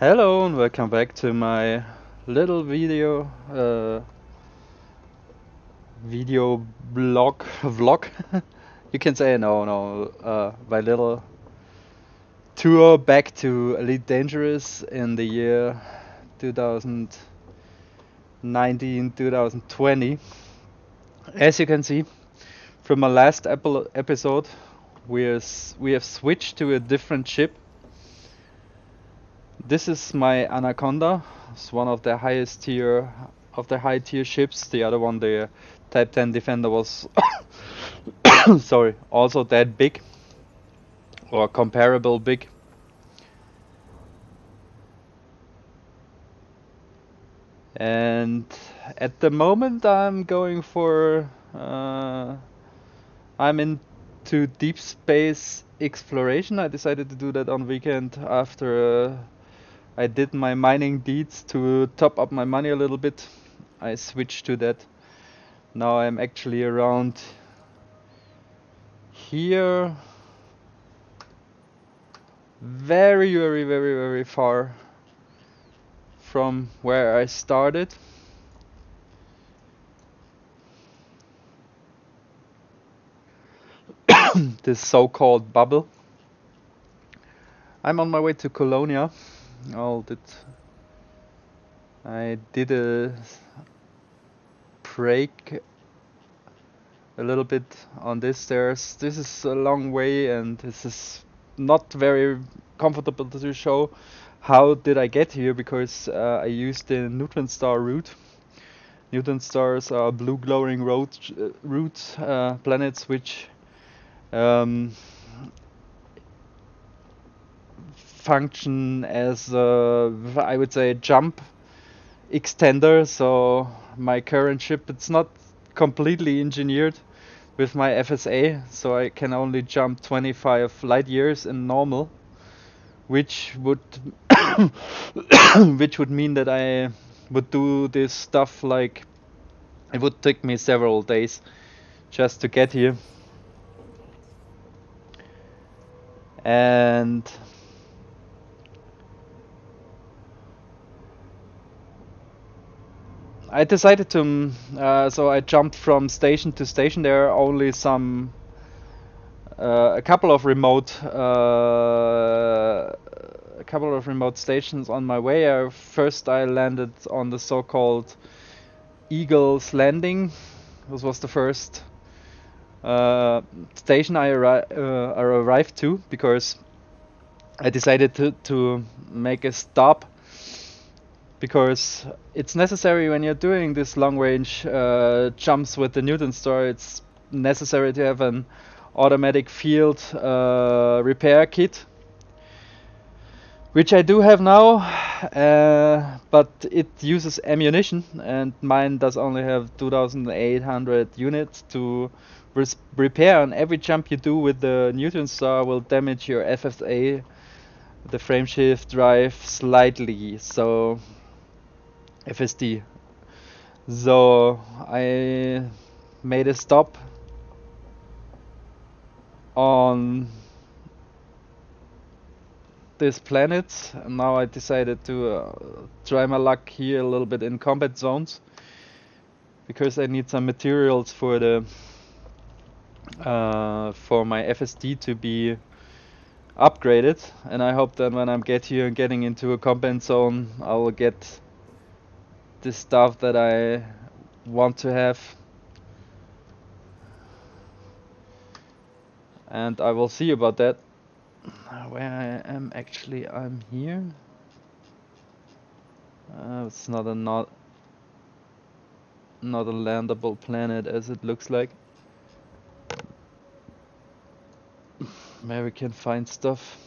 Hello and welcome back to my little video vlog. You can say my little tour back to Elite Dangerous in the year 2019 2020. As you can see from my last episode, we have switched to a different ship. This is my Anaconda. It's one of the highest tier of the high tier ships. The other one, the Type 10 Defender, was sorry, also that big or comparable big. And at the moment, I'm going for I'm into deep space exploration. I decided to do that on weekend after I did my mining deeds to top up my money a little bit. I switched to that. Now I'm actually around here, very far from where I started. This so-called bubble. I'm on my way to Colonia. I did a break a little bit on this. This is a long way and this is not very comfortable to show how did I get here, because I used the neutron star route. Neutron stars are blue glowing root planets which function as I would say jump extender. So my current ship, it's not completely engineered with my FSA, so I can only jump 25 light years in normal, which would which would mean that I would do this stuff like it would take me several days just to get here. And I decided to so I jumped from station to station. There are only a couple of remote stations on my way. First I landed on the so-called Eagle's Landing. This was the first station I arrived to, because I decided to make a stop, because it's necessary when you're doing this long range jumps with the Newton star. It's necessary to have an automatic field repair kit, which I do have now, but it uses ammunition, and mine does only have 2,800 units to repair. And every jump you do with the Newton star will damage your FSA, the frameshift drive, slightly. So FSD. So I made a stop on this planet, and now I decided to try my luck here a little bit in combat zones, because I need some materials for the for my FSD to be upgraded, and I hope that when I get here and getting into a combat zone, I will get the stuff that I want to have, and I will see about that. Where I am actually, I'm here. It's not a landable planet as it looks like. Where we can find stuff.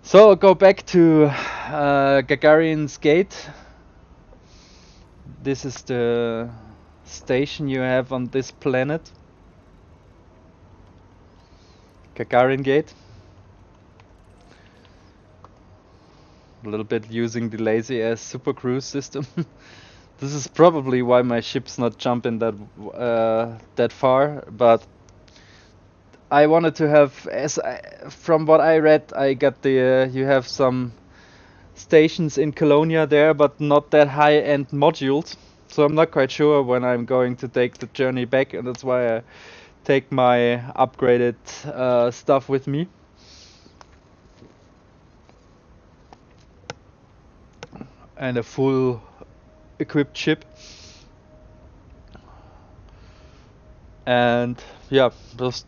So I'll go back to Gagarins Gate. This is the station you have on this planet. Gagarin Gate. A little bit using the lazy ass super cruise system This is probably why my ship's not jumping that far, but I wanted to have, from what I read, I got the you have some stations in Colonia there, but not that high-end modules. So I'm not quite sure when I'm going to take the journey back, and that's why I take my upgraded stuff with me. And a full equipped ship. And yeah, this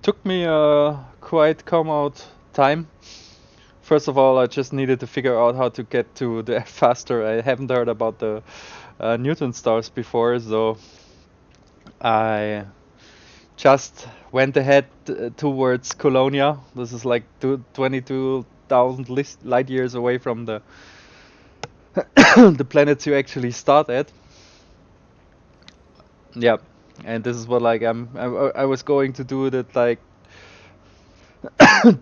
took me a quite come out time. First of all, I just needed to figure out how to get to the faster. I haven't heard about the Newton stars before, so I just went ahead towards Colonia. This is like 22,000 light years away from the the planets you actually start at. Yeah, and this is what like I was going to do that like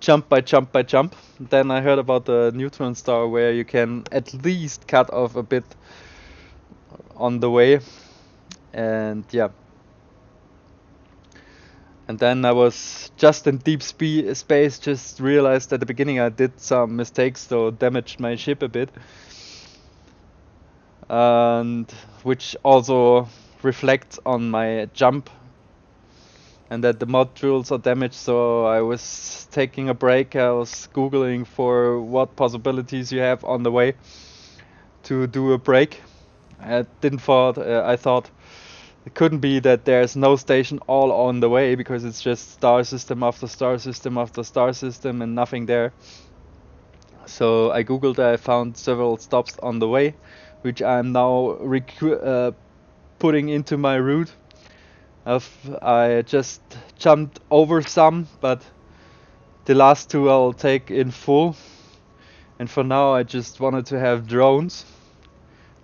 jump by jump by jump. Then I heard about the neutron star where you can at least cut off a bit on the way, and yeah. And then I was just in deep space, just realized at the beginning I did some mistakes, so damaged my ship a bit. And which also reflects on my jump, and that the modules are damaged, so I was taking a break. I was googling for what possibilities you have on the way to do a break. I thought it couldn't be that there's no station all on the way, because it's just star system after star system after star system and nothing there. So I googled, I found several stops on the way, which I'm now putting into my route. I just jumped over some, but the last two I'll take in full. And for now I just wanted to have drones.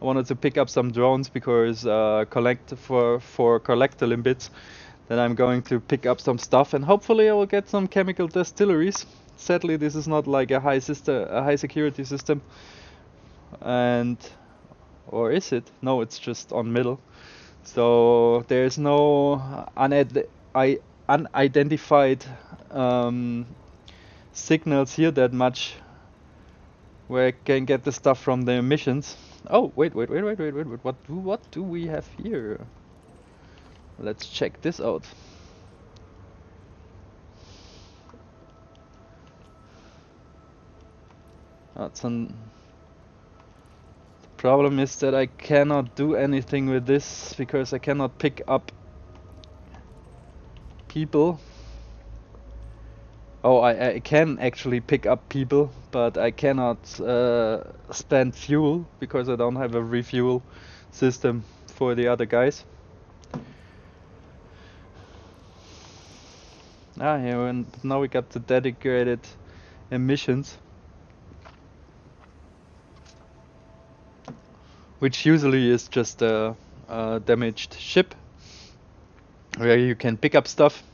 I wanted to pick up some drones because collect for collector limbits. Then I'm going to pick up some stuff, and hopefully I will get some chemical distilleries. Sadly, this is not like a high security system. And or is it? No, it's just on middle. So there's no unidentified signals here that much where I can get the stuff from the emissions. Oh, wait. What do we have here? Let's check this out. That's an... The problem is that I cannot do anything with this because I cannot pick up people. Oh, I can actually pick up people, but I cannot spend fuel because I don't have a refuel system for the other guys. Ah, yeah, and now we got the dedicated emissions, which usually is just a damaged ship where you can pick up stuff.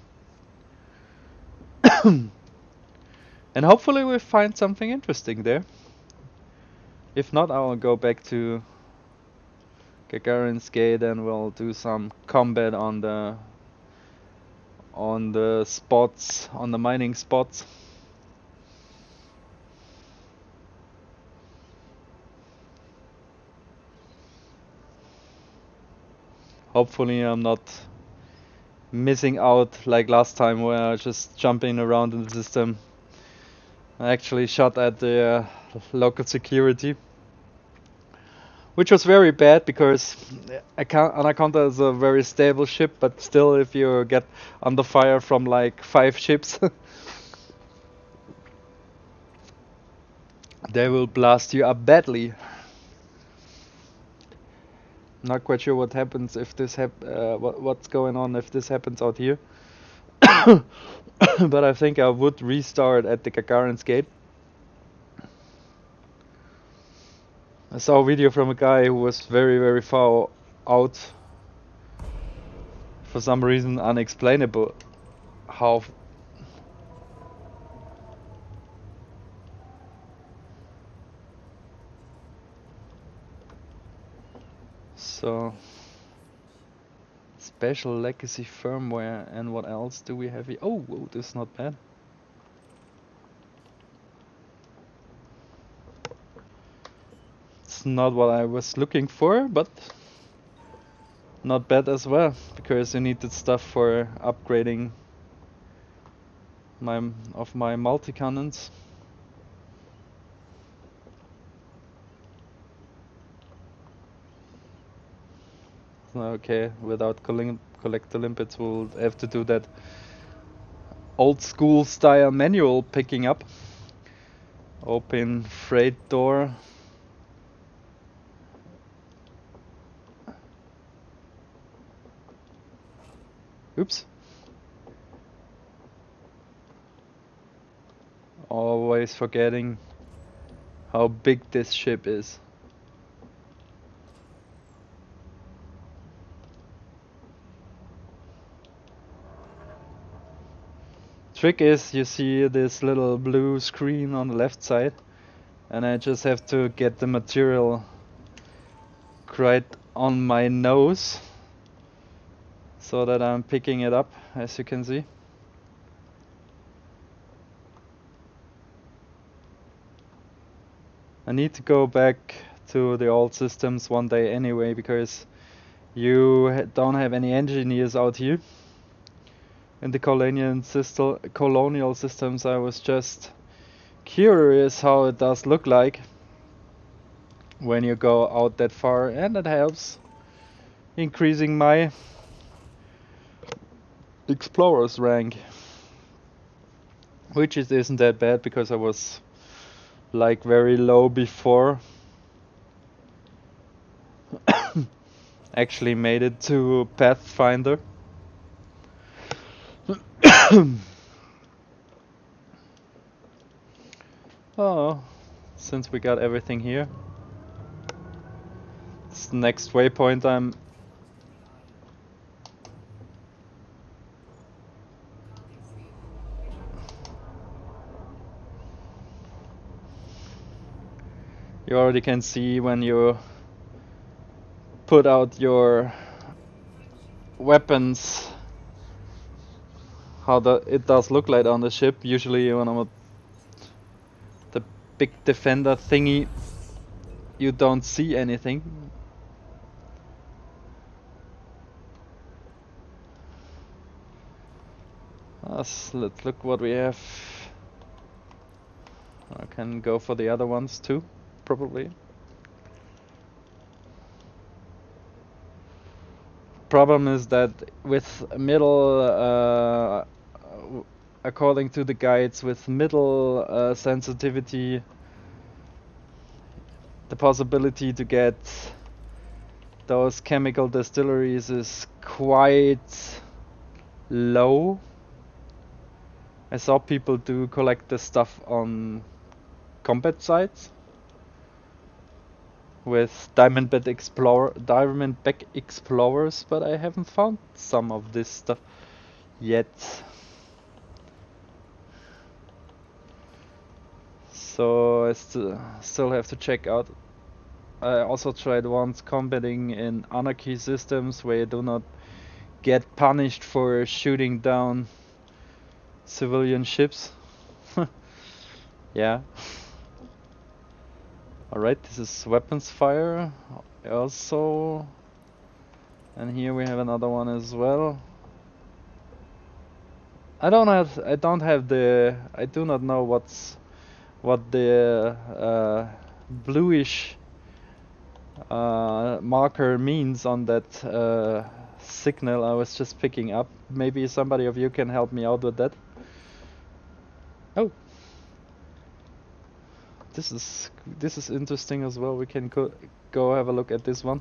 And hopefully we'll find something interesting there. If not, I will go back to Gagarins Gate and we'll do some combat on the spots, on the mining spots. Hopefully I'm not missing out like last time where I was just jumping around in the system. I actually shot at the local security, which was very bad because Anaconda is a very stable ship, but still if you get under fire from like 5 ships they will blast you up badly. Not quite sure what happens if this what's going on if this happens out here. But I think I would restart at the Gagarins Gate. I saw a video from a guy who was very far out, for some reason unexplainable how So special legacy firmware, and what else do we have here? Oh, whoa, this is not bad. It's not what I was looking for, but not bad as well, because you need that stuff for upgrading my multi-cannons. Okay, without collector limpets, we'll have to do that old school style manual picking up. Open freight door. Oops. Always forgetting how big this ship is. Trick is, you see this little blue screen on the left side, and I just have to get the material right on my nose so that I'm picking it up, as you can see. I need to go back to the old systems one day anyway, because you don't have any engineers out here. In the colonial systems, I was just curious how it does look like when you go out that far, and it helps increasing my explorer's rank, which isn't that bad because I was like very low before. Actually made it to Pathfinder. Oh, since we got everything here, it's the next waypoint. You already can see when you put out your weapons how it does look like on the ship. Usually when I'm the big defender thingy, you don't see anything. Let's look what we have. I can go for the other ones too, probably. Problem is that with middle, according to the guides, with middle sensitivity, the possibility to get those chemical distilleries is quite low. I saw people do collect the stuff on combat sites with Diamondback Explorers, but I haven't found some of this stuff yet. So I still have to check out. I also tried once combating in anarchy systems where you do not get punished for shooting down civilian ships. Yeah. Alright, this is weapons fire also. And here we have another one as well. I do not know what the bluish marker means on that signal I was just picking up. Maybe somebody of you can help me out with that. Oh, this is interesting as well. We can go have a look at this one.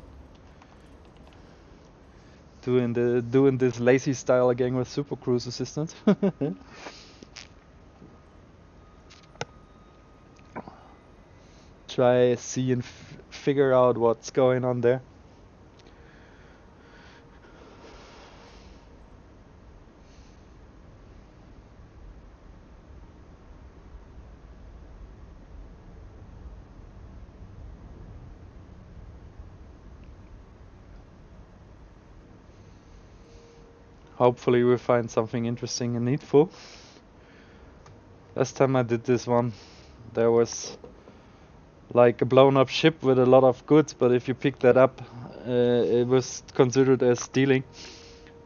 Doing this lazy style again with Super Cruise Assistant. Try see and figure out what's going on there. Hopefully we find something interesting and needful. Last time I did this one, there was like a blown up ship with a lot of goods, but if you pick that up, it was considered as stealing.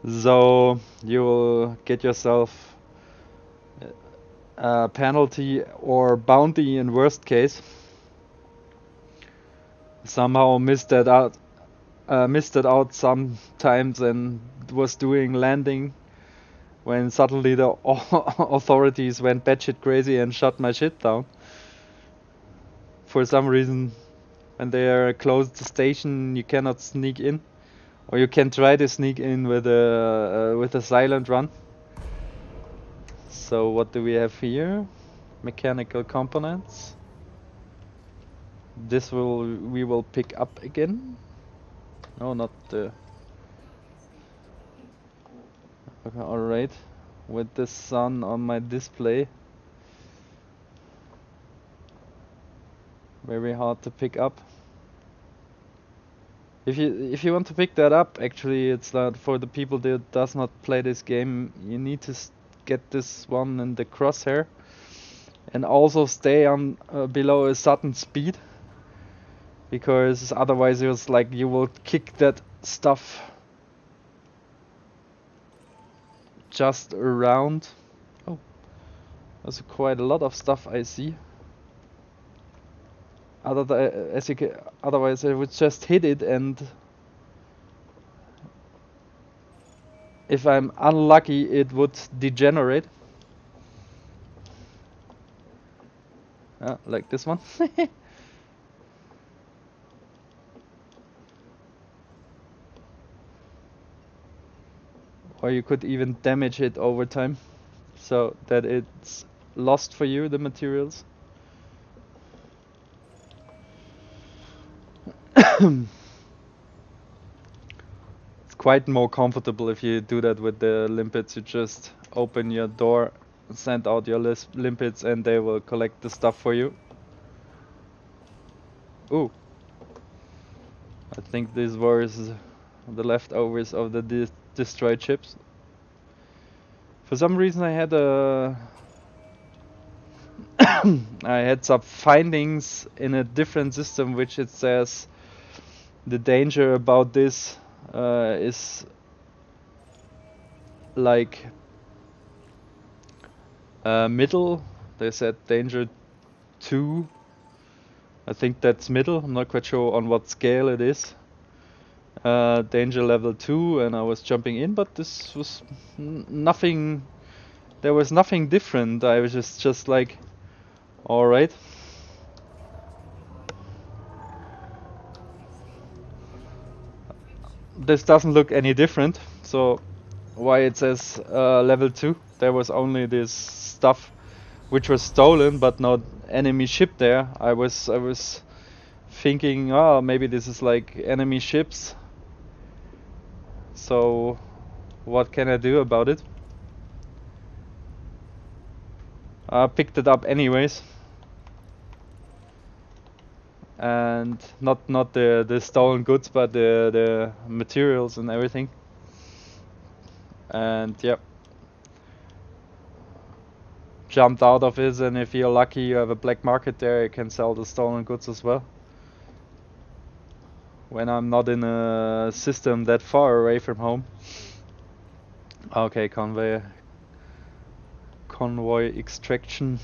So you will get yourself a penalty or bounty in worst case. Somehow missed it out sometimes and was doing landing when suddenly the authorities went batshit crazy and shut my shit down. For some reason, when they are closed the station, you cannot sneak in, or you can try to sneak in with a silent run. So what do we have here? Mechanical components. This we will pick up again. No, not the. Okay, all right. With the sun on my display, very hard to pick up. If you want to pick that up, actually, it's not for the people that does not play this game. You need to get this one in the crosshair, and also stay on below a certain speed, because otherwise it's like you will kick that stuff just around. Oh, there's quite a lot of stuff I see. Otherwise I would just hit it, and if I'm unlucky it would degenerate. Like this one. Or you could even damage it over time, so that it's lost for you, the materials. It's quite more comfortable if you do that with the limpets. You just open your door, send out your limpets, and they will collect the stuff for you. Ooh. I think this was the leftovers of the destroyed ships. For some reason I had I had some findings in a different system which it says the danger about this is like middle. They said danger 2. I think that's middle. I'm not quite sure on what scale it is. Danger level 2, and I was jumping in, but this was nothing. There was nothing different. I was just like, all right. This doesn't look any different. So why it says level 2? There was only this stuff which was stolen, but not enemy ship there. I was thinking, oh, maybe this is like enemy ships. So what can I do about it? I picked it up anyways, and not the stolen goods, but the materials and everything. And yep, jumped out of it, and if you're lucky you have a black market there, you can sell the stolen goods as well. When I'm not in a system that far away from home. Okay, convoy extraction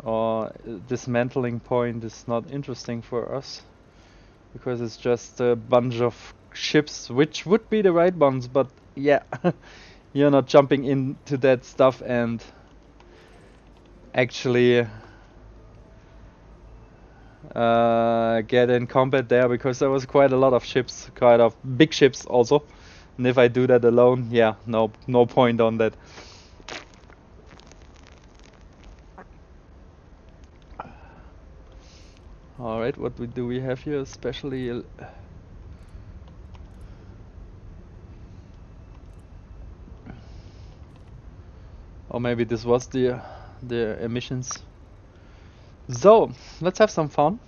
or dismantling point is not interesting for us, because it's just a bunch of ships, which would be the right ones, but yeah, you're not jumping into that stuff and actually get in combat there, because there was quite a lot of ships, quite a big ships also, and if I do that alone, yeah, no point on that. Alright, what do we have here especially? Or maybe this was the emissions. So, let's have some fun.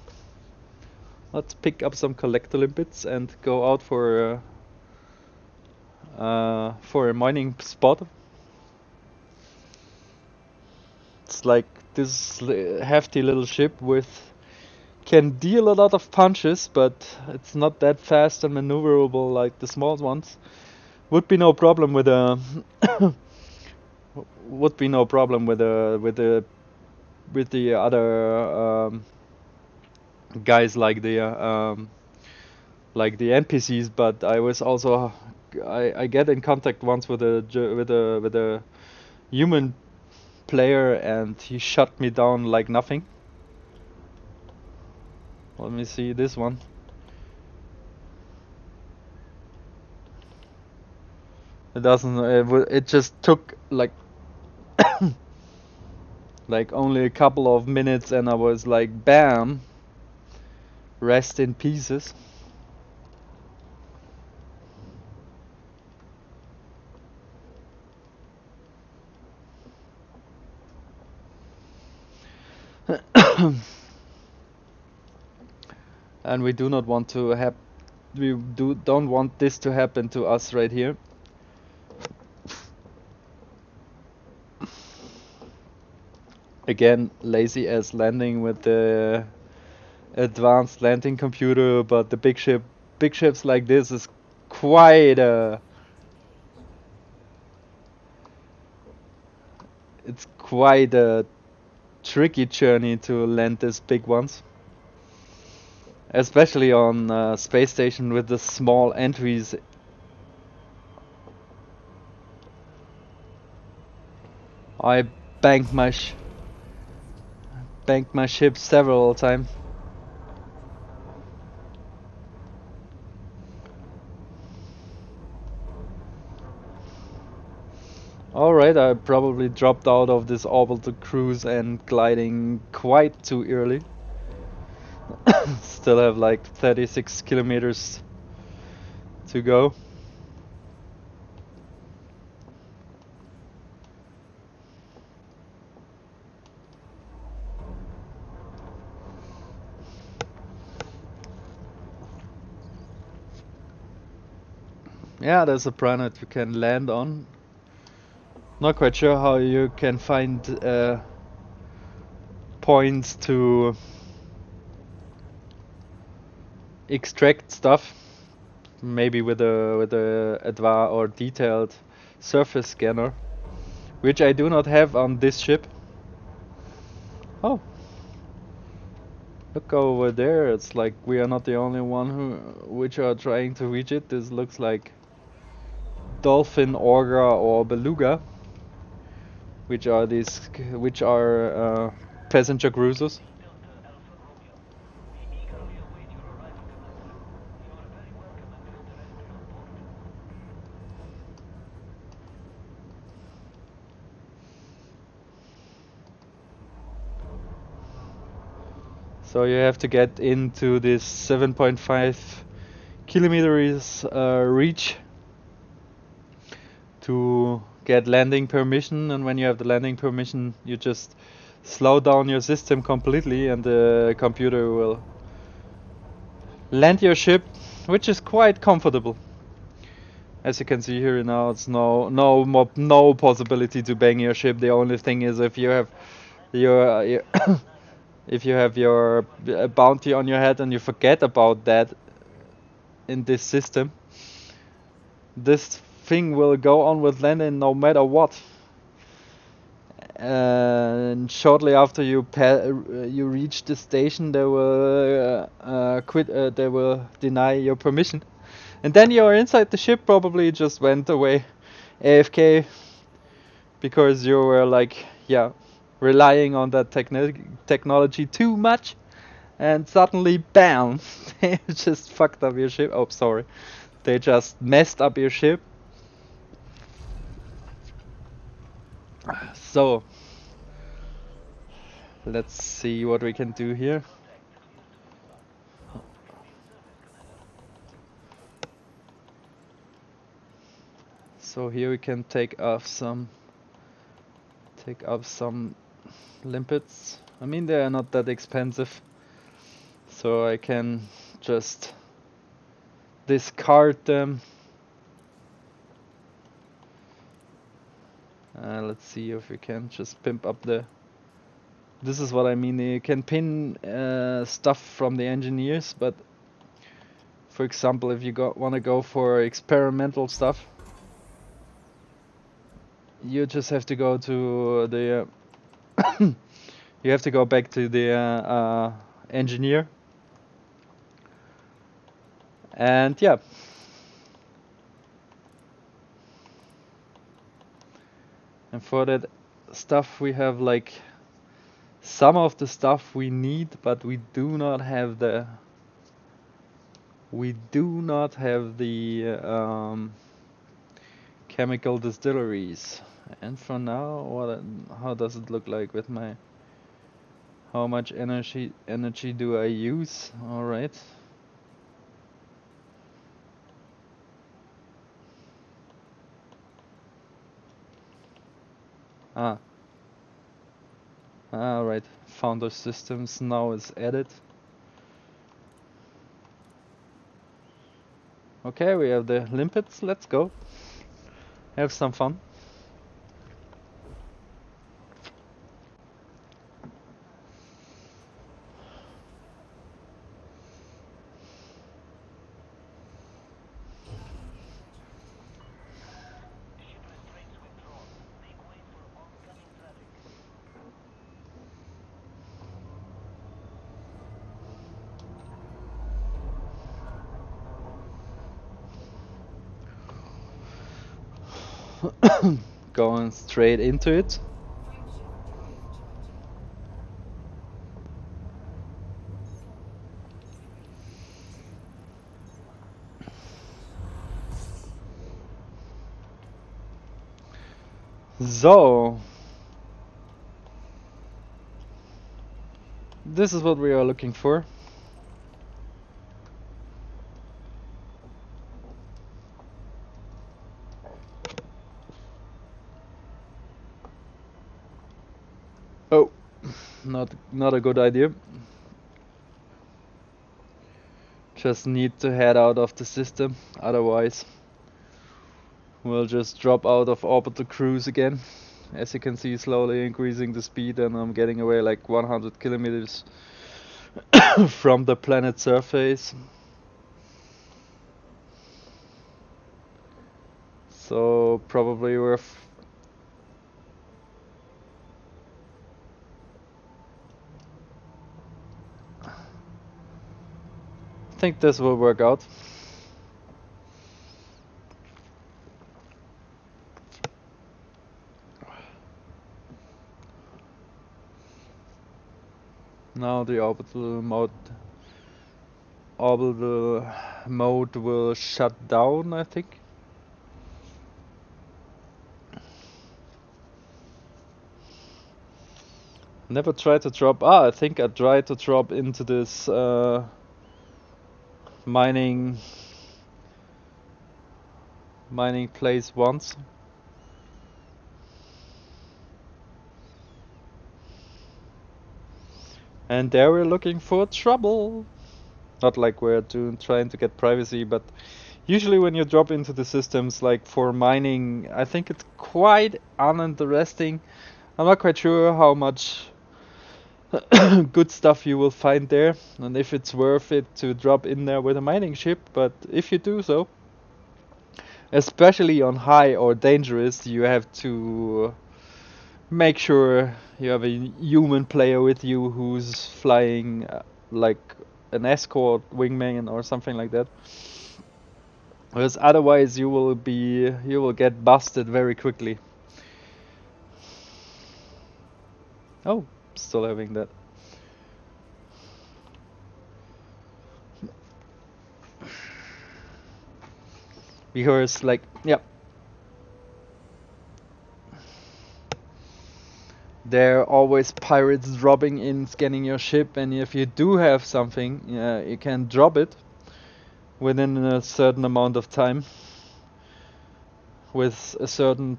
Let's pick up some collector limpets and go out for for a mining spot. It's like this hefty little ship with can deal a lot of punches, but it's not that fast and maneuverable like the small ones. Would be no problem with a would be no problem with the other guys like the NPCs. But I was also I get in contact once with a human player, and he shut me down like nothing. Let me see this one. It doesn't. It just took like like only a couple of minutes, and I was like, bam, rest in pieces. And we do not want to have. Don't want this to happen to us right here. Again, lazy ass landing with the advanced landing computer, but the big ships like this is quite a. It's quite a tricky journey to land these big ones, especially on space station with the small entries. I banked my ship several times. Alright, I probably dropped out of this orbital cruise and gliding quite too early. Still have like 36 kilometers to go. Yeah, there's a planet you can land on. Not quite sure how you can find points to extract stuff. Maybe with a advanced or detailed surface scanner, which I do not have on this ship. Oh, look over there. It's like we are not the only one which are trying to reach it. This looks like dolphin, orca, or beluga, which are passenger cruisers. So you have to get into this 7.5 kilometers reach to get landing permission, and when you have the landing permission you just slow down your system completely and the computer will land your ship, which is quite comfortable. As you can see here now, it's no possibility to bang your ship. The only thing is if you have your if you have your bounty on your head and you forget about that in this system, this thing will go on with landing no matter what. And shortly after you reach the station, they will they will deny your permission, and then you're inside the ship. Probably just went away, AFK, because you were like, yeah, relying on that technology too much, and suddenly, bam, they just fucked up your ship. Oh, sorry, they just messed up your ship. So let's see what we can do here. So here we can take up some limpets. I mean, they are not that expensive, so I can just discard them Let's see if we can just pimp up the. This is what I mean. You can pin stuff from the engineers, but for example, if you want to go for experimental stuff, you just have to go to the. You have to go back to the engineer, and yeah. And for that stuff, we have like some of the stuff we need, but we do not have the. We do not have the chemical distilleries. And for now, how does it look like with my? How much energy do I use? All right. All right. Founder systems now is added. Okay, we have the limpets. Let's go. Have some fun. Going straight into it. So, this is what we are looking for. Oh, not a good idea. Just need to head out of the system, otherwise we'll just drop out of orbital cruise again. As you can see, slowly increasing the speed, and I'm getting away like 100 kilometers from the planet surface. So probably we're I think this will work out. Now the orbital mode will shut down, I think. Never tried to drop. I think I tried to drop into this mining place once. And there we're looking for trouble. Not like we're trying to get privacy, but usually when you drop into the systems, like for mining, I think it's quite uninteresting. I'm not quite sure how much good stuff you will find there, and if it's worth it to drop in there with a mining ship. But if you do so, especially on high or dangerous, you have to make sure you have a human player with you who's flying like an escort wingman or something like that, because otherwise you will get busted very quickly. Oh, still having that. Because like, yeah, there are always pirates dropping in, scanning your ship, and if you do have something, you can drop it within a certain amount of time with a certain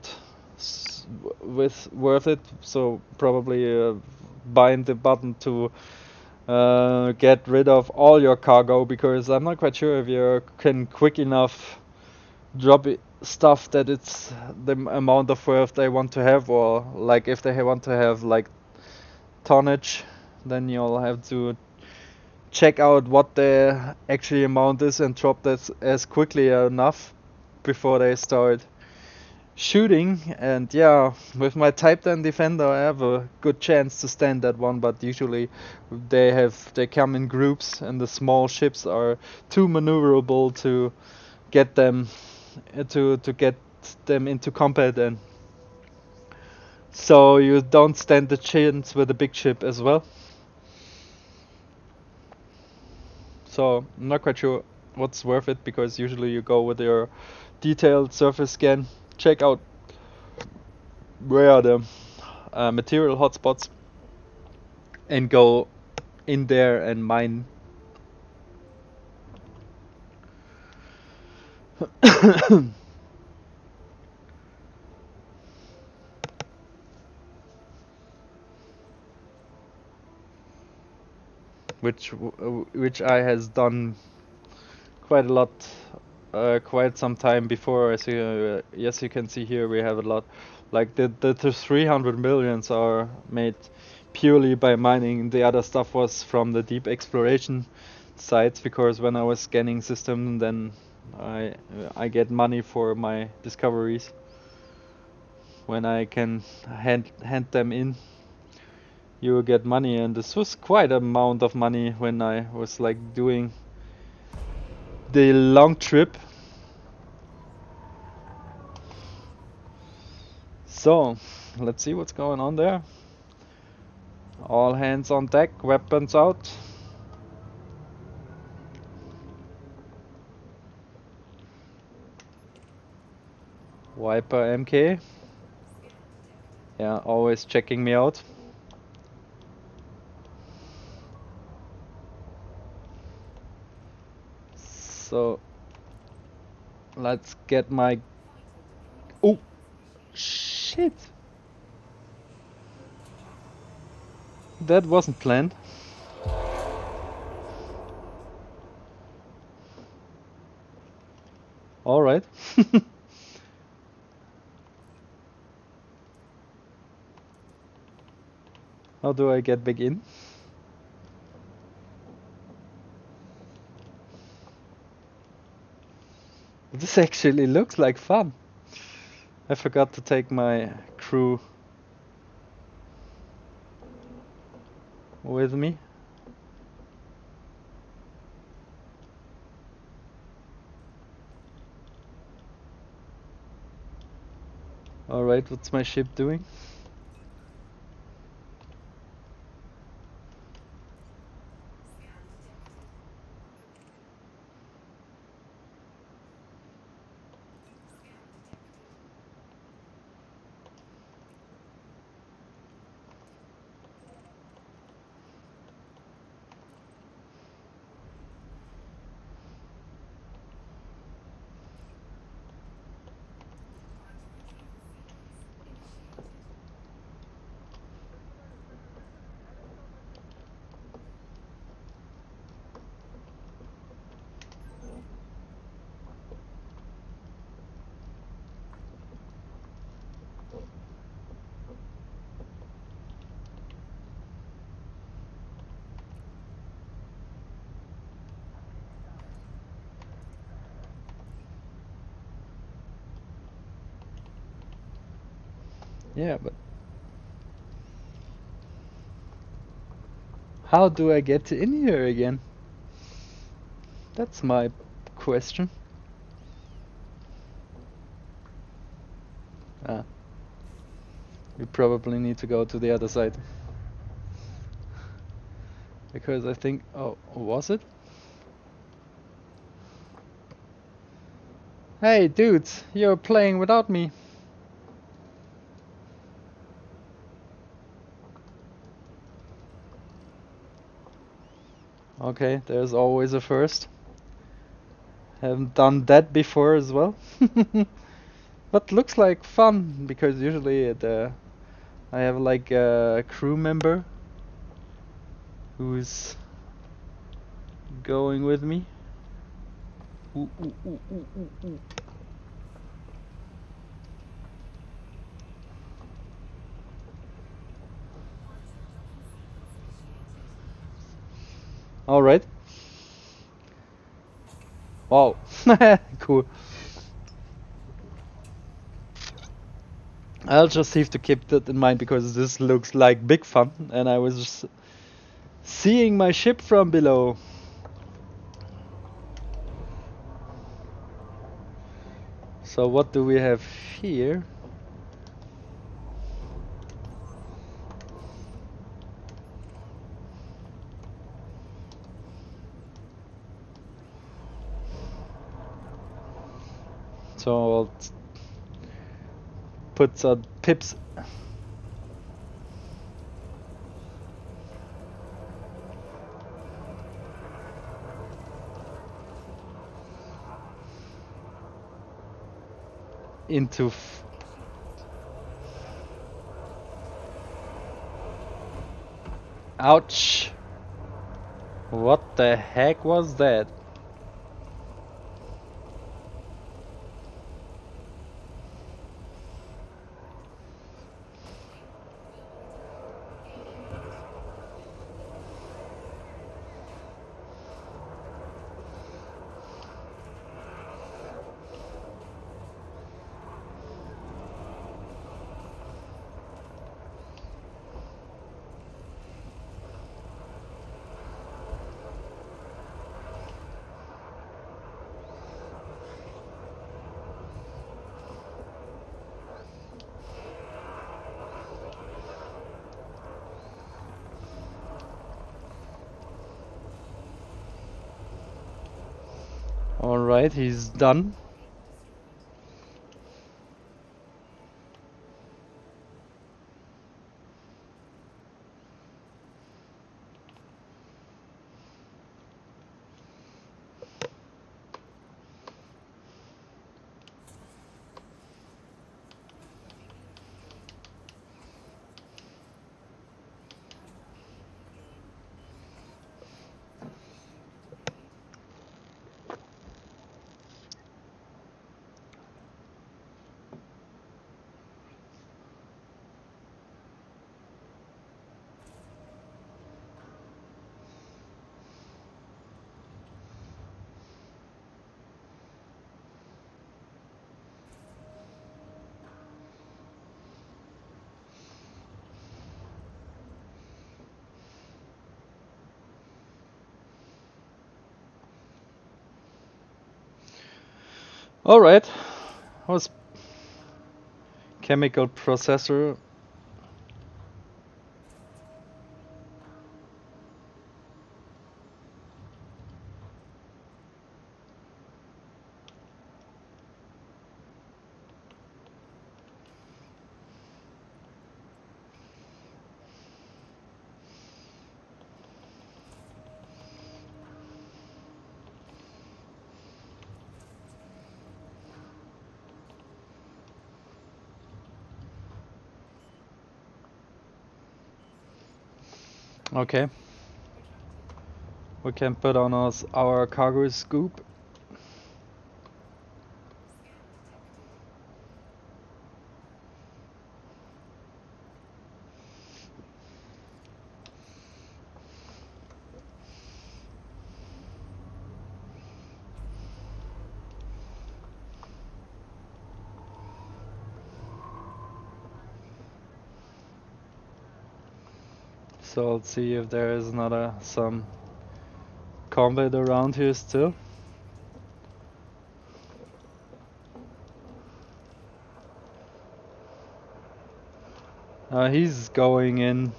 with worth it. So probably bind the button to get rid of all your cargo, because I'm not quite sure if you can quick enough drop stuff that it's the amount of worth they want to have, or like if they want to have like tonnage, then you'll have to check out what the actual amount is and drop that as quickly enough before they start shooting. And yeah, with my Type 10 Defender I have a good chance to stand that one, but usually they come in groups and the small ships are too maneuverable to get them get them into combat, and so you don't stand the chance with a big ship as well. So I'm not quite sure what's worth it, because usually you go with your detailed surface scan, check out where are the material hotspots, and go in there and mine. which I has done quite a lot, quite some time before. As yes, you can see here we have a lot. Like the 300 millions are made purely by mining. The other stuff was from the deep exploration sites, because when I was scanning system, then I get money for my discoveries when I can hand them in. You will get money, and this was quite a amount of money when I was like doing the long trip. So let's see what's going on there. All hands on deck, weapons out. Viper MK. Yeah, always checking me out. So let's get my... Oh, shit. That wasn't planned. Alright. How do I get back in? This actually looks like fun. I forgot to take my crew with me. Alright, what's my ship doing? Yeah, but how do I get in here again? That's my question. Ah, we probably need to go to the other side. Because I think... Oh, was it? Hey dudes, you're playing without me. Okay, there's always a first. Haven't done that before as well. But looks like fun, because usually I have like a crew member who's going with me. Ooh, ooh, ooh, ooh, ooh, ooh. All right. Wow. Cool. I'll just have to keep that in mind because this looks like big fun, and I was just seeing my ship from below. So what do we have here? So I'll put some pips into ouch. What the heck was that? Alright, he's done. Alright, was chemical processor. Okay. We can put on us our cargo scoop. So let's see if there is another some combat around here still. He's going in.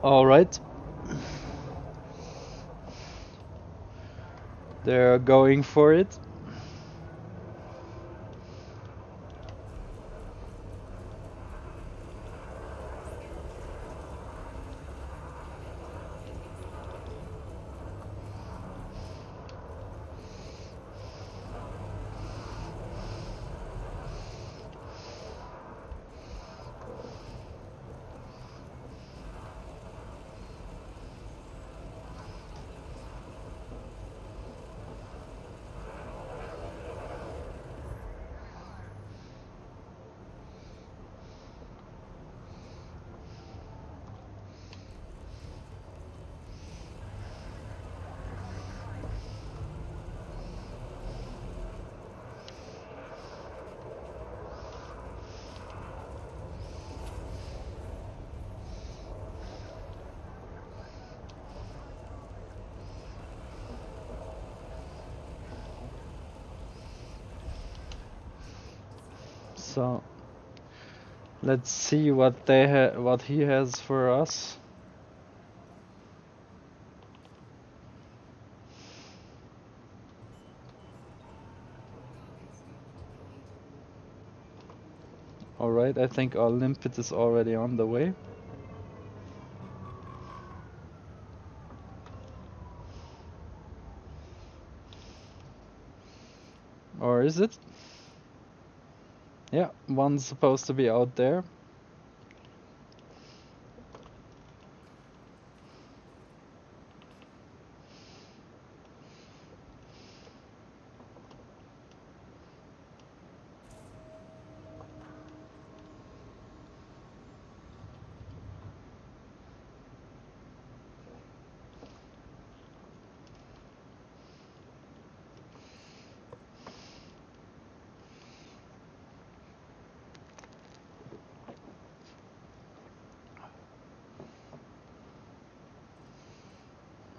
Alright. They're going for it. So let's see what what he has for us. Alright, I think our limpet is already on the way. Or is it? Yeah, one's supposed to be out there.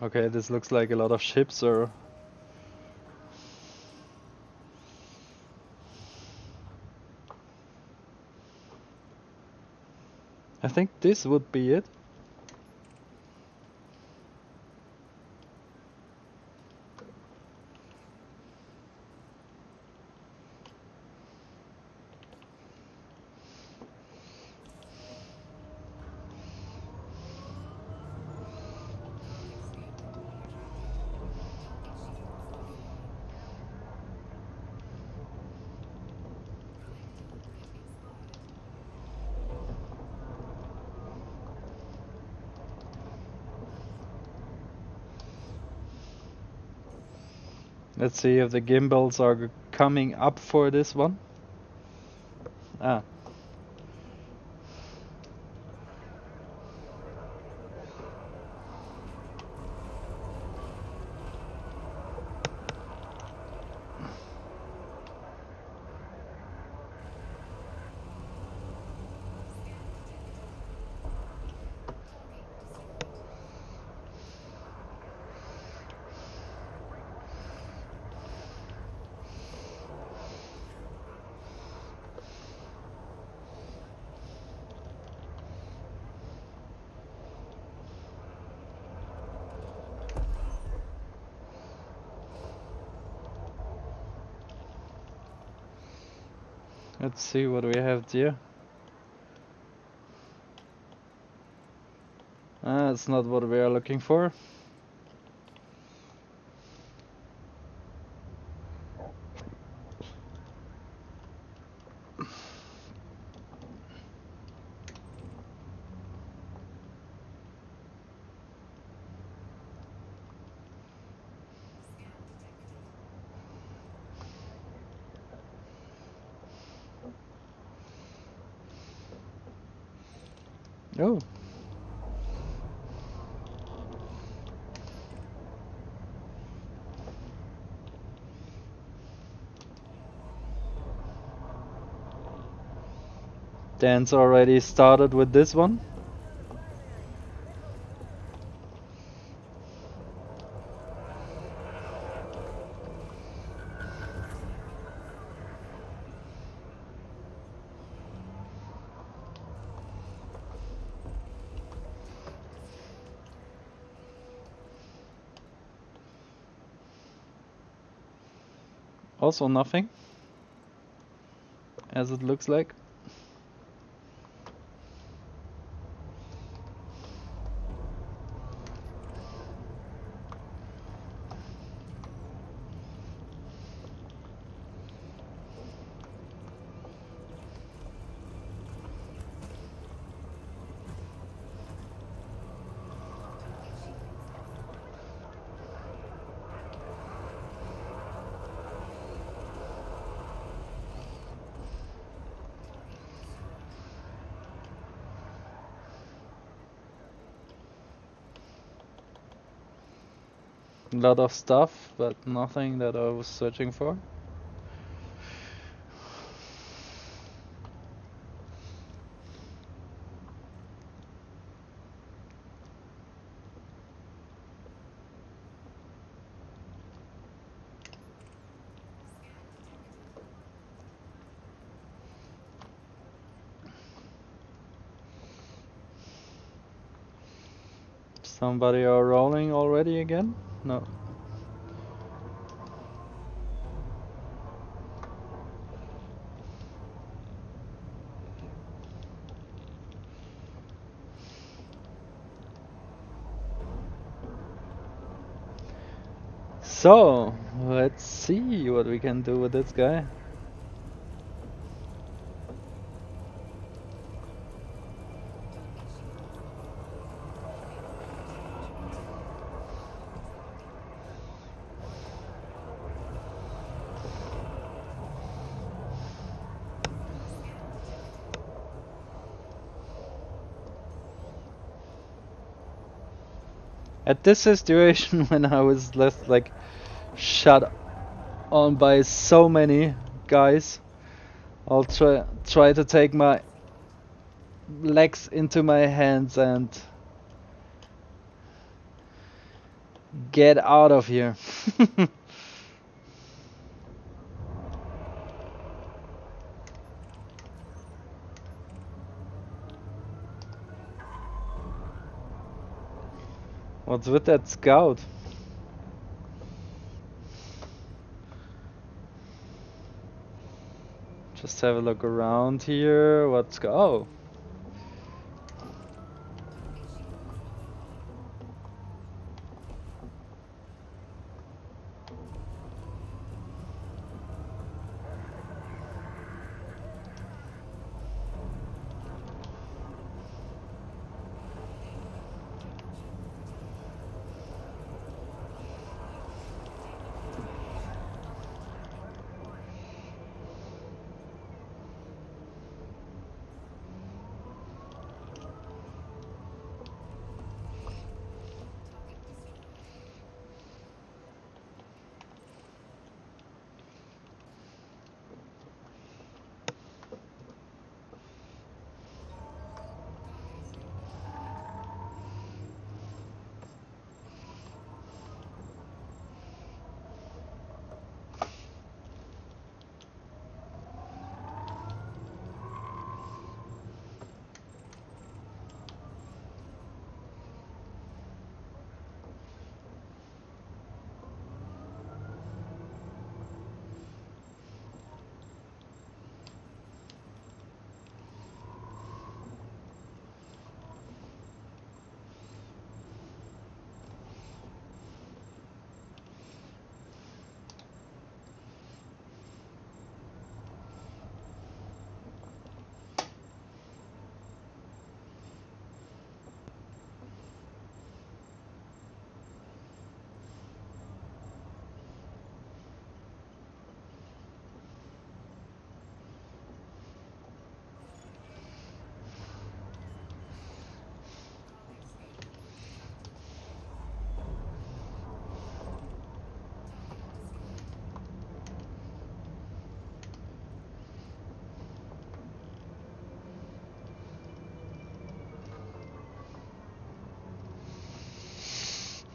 Okay, this looks like a lot of ships, or I think this would be it. Let's see if the gimbals are coming up for this one. Ah. Let's see what we have there. That's not what we are looking for. Oh. Dan's already started with this one. Also nothing, as it looks like. A lot of stuff, but nothing that I was searching for. Somebody are rolling already again? No. So, let's see what we can do with this guy. At this situation, when I was left like shut on by so many guys, I'll try to take my legs into my hands and get out of here. What's with that scout? Just have a look around here. Oh.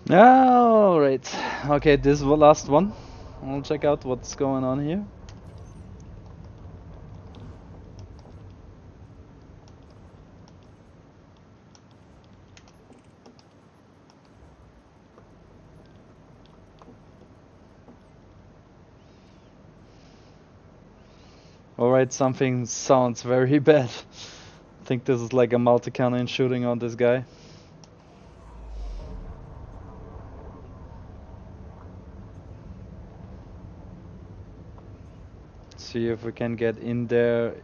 Alright. Okay, this is the last one. I'll check out what's going on here. Alright, something sounds very bad. I think this is like a multi-cannon shooting on this guy. See if we can get in there,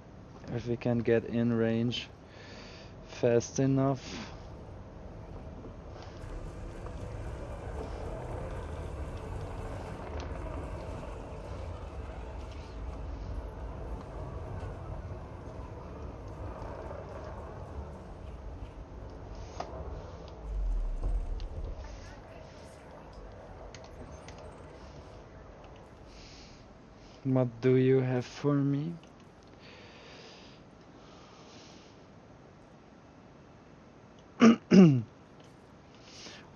if we can get in range fast enough. What do you have for me?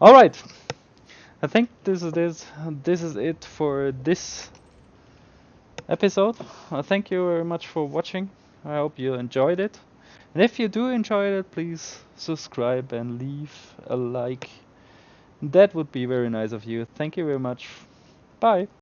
All right. I think this is it for this episode. Thank you very much for watching. I hope you enjoyed it. And if you do enjoy it, please subscribe and leave a like That would be very nice of you. Thank you very much. Bye.